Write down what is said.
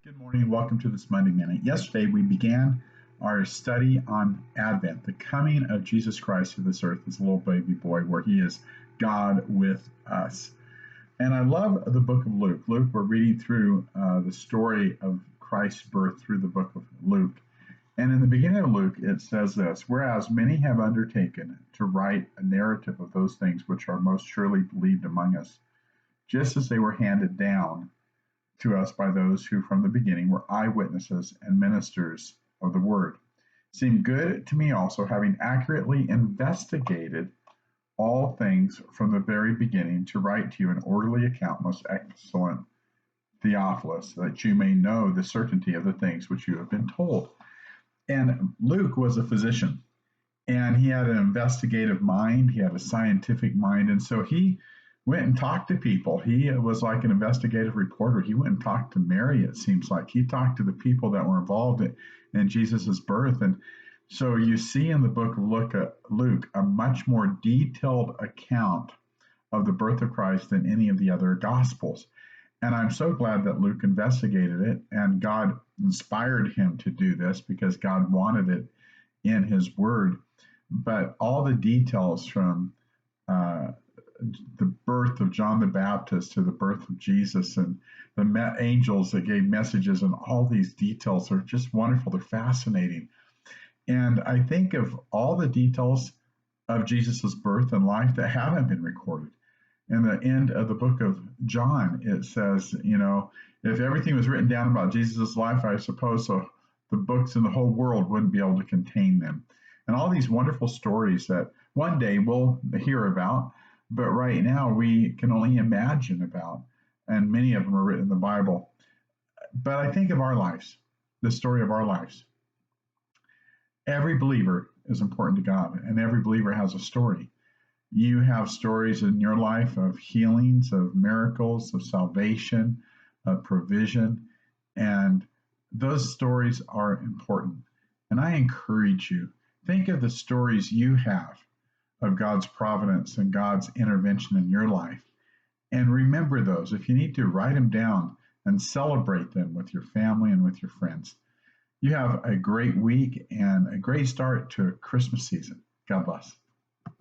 Good morning. Welcome to this Monday Minute. Yesterday, we began our study on Advent, the coming of Jesus Christ to this earth as a little baby boy, where he is God with us. And I love the book of Luke. Luke, we're reading through the story of Christ's birth through the book of Luke. And in the beginning of Luke, it says this: whereas many have undertaken to write a narrative of those things which are most surely believed among us, just as they were handed down to us by those who from the beginning were eyewitnesses and ministers of the word. It seemed good to me also, having accurately investigated all things from the very beginning, to write to you an orderly account, most excellent Theophilus, that you may know the certainty of the things which you have been told. And Luke was a physician, and he had an investigative mind, he had a scientific mind, and so he went and talked to people. He was like an investigative reporter. He went and talked to Mary, it seems like. He talked to the people that were involved in Jesus' birth. And so you see in the book of Luke a much more detailed account of the birth of Christ than any of the other Gospels. And I'm so glad that Luke investigated it, and God inspired him to do this because God wanted it in his word. But all the details from the birth of John the Baptist to the birth of Jesus, and the angels that gave messages, and all these details are just wonderful. They're fascinating. And I think of all the details of Jesus's birth and life that haven't been recorded. In the end of the book of John, it says, if everything was written down about Jesus's life, I suppose the books in the whole world wouldn't be able to contain them. And all these wonderful stories that one day we'll hear about, but right now we can only imagine about, and many of them are written in the Bible. But I think of our lives, the story of our lives. Every believer is important to God, and every believer has a story. You have stories in your life of healings, of miracles, of salvation, of provision, and those stories are important. And I encourage you, think of the stories you have of God's providence and God's intervention in your life. And remember those. If you need to, write them down and celebrate them with your family and with your friends. You have a great week and a great start to a Christmas season. God bless.